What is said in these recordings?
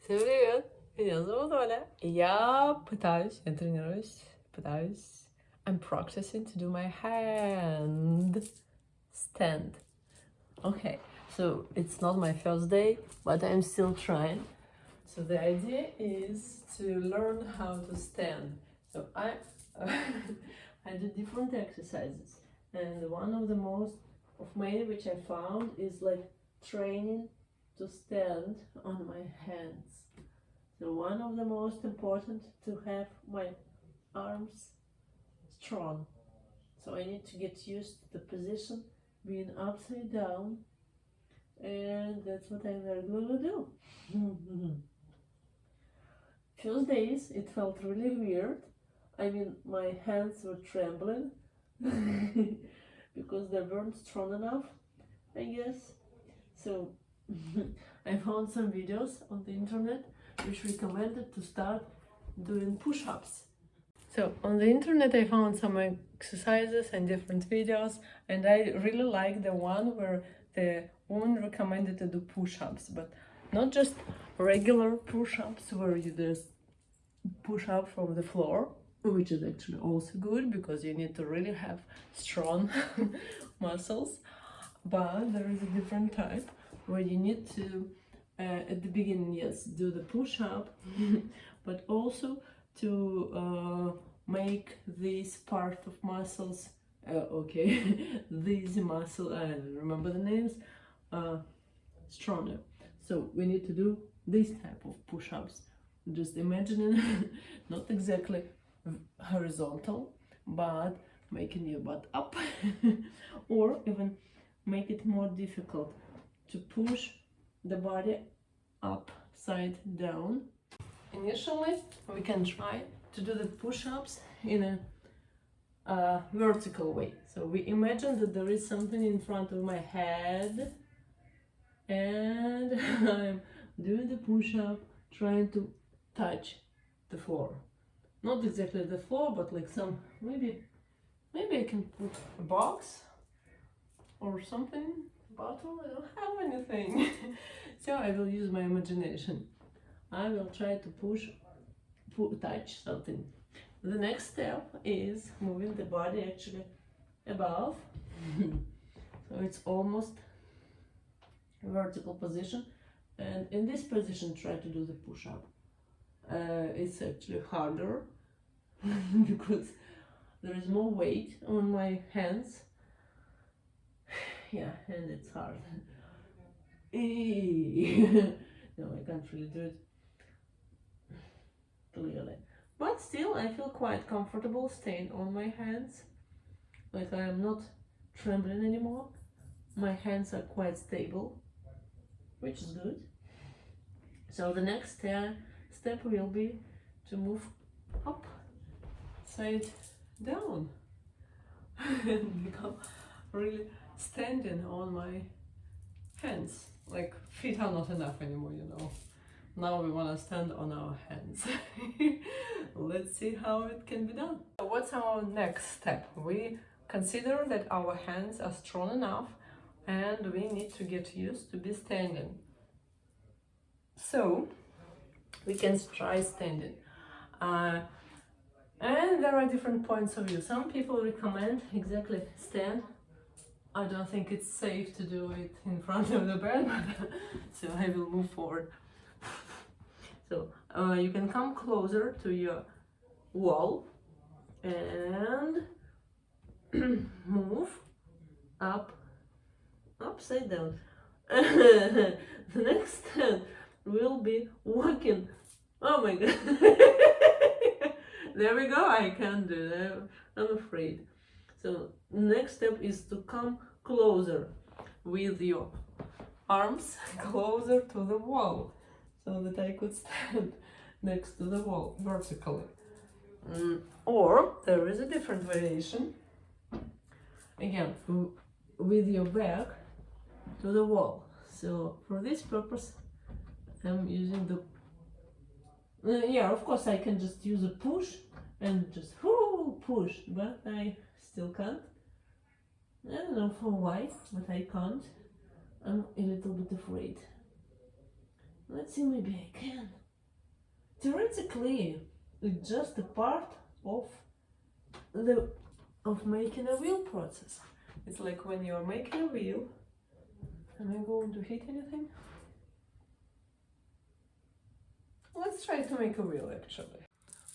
Всем привет! Меня зовут Оля. Я тренируюсь. I'm practicing to do my handstand. Okay, so it's not my first day, but I'm still trying. So the idea is to learn how to stand. So I do different exercises, and one of the most of many which I found is like training to stand on my hands. So one of the most important to have my arms strong. So I need to get used to the position being upside down, and that's what I'm going to do. First days it felt really weird. I mean, my hands were trembling because they weren't strong enough, I guess. So I found some videos on the internet which recommended to start doing push-ups. So on the internet I found some exercises and different videos, and I really like the one where the woman recommended to do push-ups, but not just regular push-ups where you just push up from the floor, which is actually also good because you need to really have strong muscles, but there is a different type where you need to at the beginning, yes, do the push-up but also to make this part of muscles these muscle, I don't remember the names, stronger. So we need to do this type of push-ups, just imagining not exactly horizontal, but making your butt up or even make it more difficult to push the body upside down. Initially we can try to do the push-ups in a vertical way. So we imagine that there is something in front of my head and I'm doing the push-up trying to touch the floor. Not exactly the floor, but like some, maybe I can put a box or something, bottle, I don't have anything. So I will use my imagination. I will try to touch something. The next step is moving the body actually above. So it's almost a vertical position, and in this position try to do the push-up. It's actually harder because there is more weight on my hands. Yeah, and it's hard. No, I can't really do it clearly. But still, I feel quite comfortable staying on my hands. Like I am not trembling anymore. My hands are quite stable, which is good. So the next step will be to move upside down and become really standing on my hands. Like feet are not enough anymore, you know. Now we want to stand on our hands. Let's see how it can be done. So what's our next step? We consider that our hands are strong enough and we need to get used to be standing. So we can try standing. And there are different points of view. Some people recommend exactly stand. I don't think it's safe to do it in front of the bed, so I will move forward. So you can come closer to your wall and move upside down. The next step will be walking. Oh my god. There we go. I can't do that, I'm afraid. So next step is to come closer with your arms closer to the wall, so that I could stand next to the wall vertically. Or there is a different variation. Again, with your back to the wall. So for this purpose, I'm using the. Yeah, of course I can just use a push and just push, but I still can't. I don't know for why, but I can't. I'm a little bit afraid. Let's see, maybe I can. Theoretically, it's just a part of making a wheel process. It's like when you're making a wheel. Am I going to hit anything? Let's try to make a wheel actually.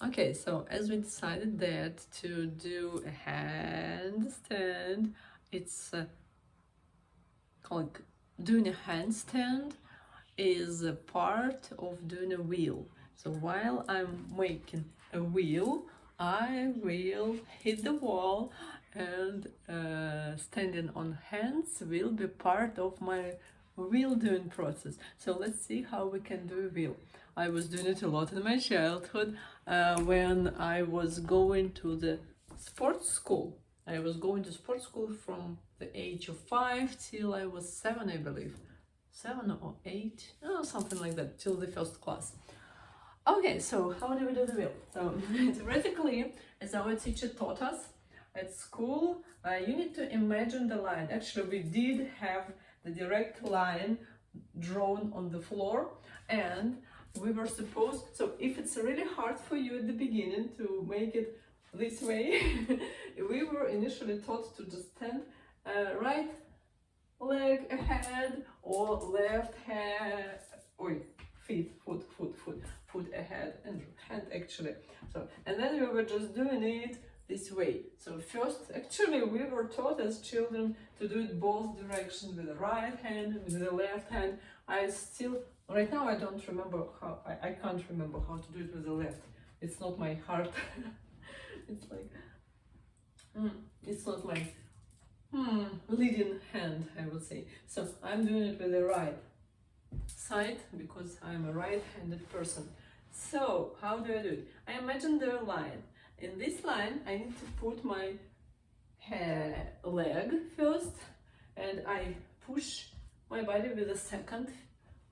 Okay, so as we decided that to do a handstand, it's called doing a handstand is a part of doing a wheel. So while I'm making a wheel, I will hit the wall, and standing on hands will be part of my wheel doing process. So let's see how we can do a wheel. I was doing it a lot in my childhood when I was going to the sports school. I was going to sports school from the age of 5 till I was 7, I believe. 7 or 8, oh, something like that, till the first class. Okay, so how do we do the wheel? So theoretically, as our teacher taught us at school, you need to imagine the line. Actually, we did have the direct line drawn on the floor, and we were supposed, so if it's really hard for you at the beginning to make it this way, we were initially taught to just stand right leg ahead or left hand, foot ahead and hand actually. So, and then we were just doing it this way. So first, actually, we were taught as children to do it both directions, with the right hand and with the left hand. Right now I don't remember how, I can't remember how to do it with the left. It's not my heart. It's like, it's not my leading hand, I would say. So I'm doing it with the right side because I'm a right-handed person. So how do I do it? I imagine the line. In this line, I need to put my leg first, and I push my body with the second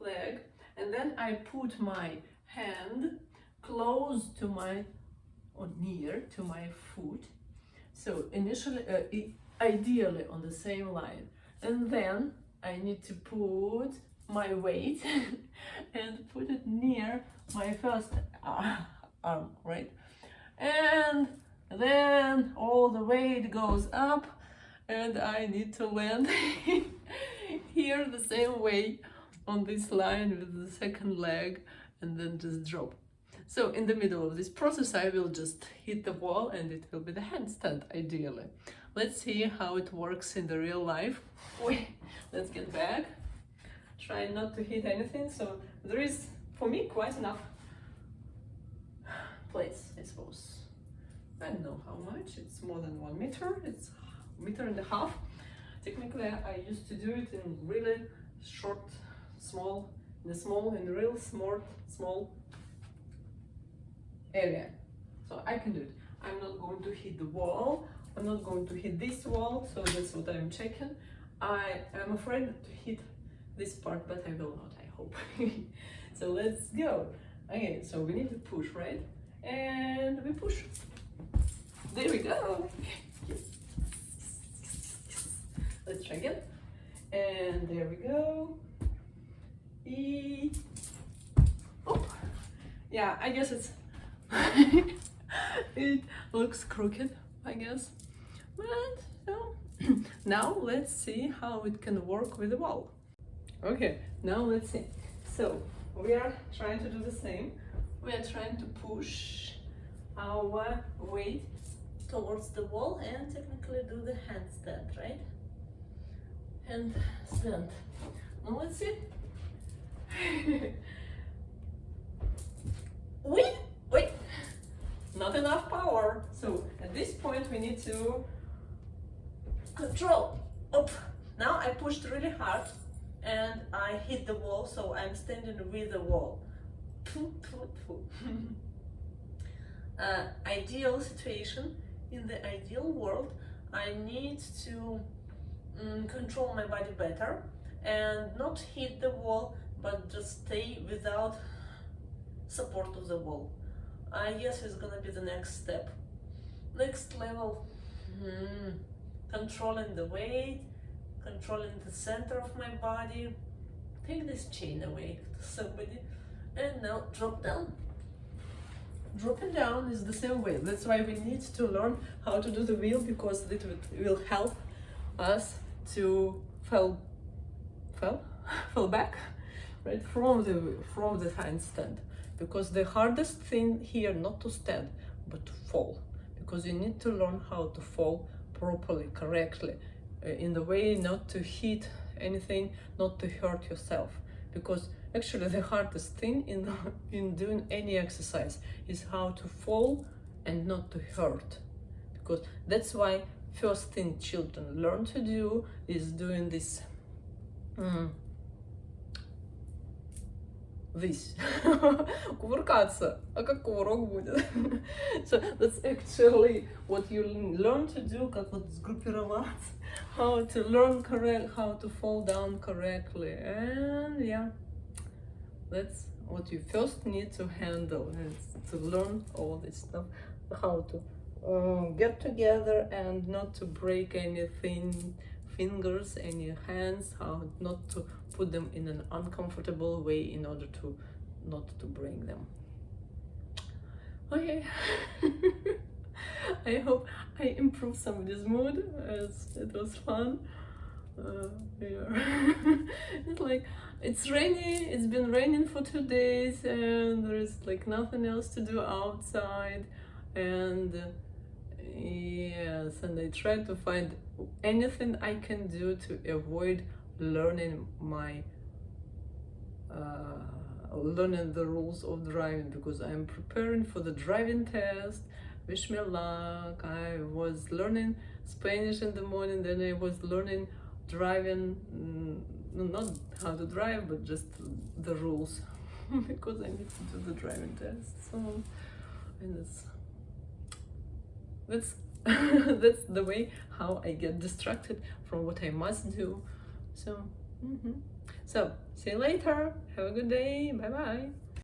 leg, and then I put my hand close to my, or near to my foot. So initially, ideally on the same line, and then I need to put my weight and put it near my first arm, right? And then all the weight goes up, and I need to land here the same way on this line with the second leg, and then just drop. So in the middle of this process, I will just hit the wall, and it will be the handstand ideally. Let's see how it works in the real life. Let's get back. Try not to hit anything. So there is, for me, quite enough place, I suppose. I don't know how much. It's more than 1 meter. It's 1.5 meters. Technically, I used to do it in really short, small area. So I can do it. I'm not going to hit the wall. I'm not going to hit this wall. So that's what I'm checking. I am afraid to hit this part, but I will not, I hope. So let's go. Okay, so we need to push, right? And we push. There we go. Let's try again. And there we go. Oh. Yeah, I guess it's it looks crooked, I guess. But so now let's see how it can work with the wall. Okay, now let's see. So we are trying to do the same. We are trying to push our weight towards the wall and technically do the handstand, right? Handstand. Now let's see. Wait, not enough power. So at this point we need to control. Now I pushed really hard and I hit the wall, so I'm standing with the wall. Ideal situation, in the ideal world, I need to control my body better and not hit the wall, but just stay without support of the wall. I guess it's gonna be the next step. Next level, controlling the weight, controlling the center of my body, take this chain away to somebody, and now drop down. Dropping down is the same way. That's why we need to learn how to do the wheel, because it will help us to fall back, right, from the handstand. Because the hardest thing here not to stand but to fall, because you need to learn how to fall properly, correctly, in the way not to hit anything, not to hurt yourself. Because actually the hardest thing in doing any exercise is how to fall and not to hurt. Because that's why first thing children learn to do is doing this кувыркаться, а как кувырок будет? So that's actually what you learn to do, как вот сгруппироваться, how to learn correct, how to fall down correctly, and yeah, that's what you first need to handle, is to learn all this stuff, how to get together and not to break anything, fingers, any hands, how not to put them in an uncomfortable way in order to not to break them. Okay. I hope I improved somebody's mood. It was fun. Yeah. It's like, it's rainy, it's been raining for 2 days, and there is like nothing else to do outside, and yes, and I try to find anything I can do to avoid learning learning the rules of driving, because I'm preparing for the driving test. Wish me luck. I was learning Spanish in the morning, then I was learning driving, not how to drive, but just the rules, because I need to do the driving test. So, and that's that's the way how I get distracted from what I must do. So, so see you later. Have a good day. Bye bye.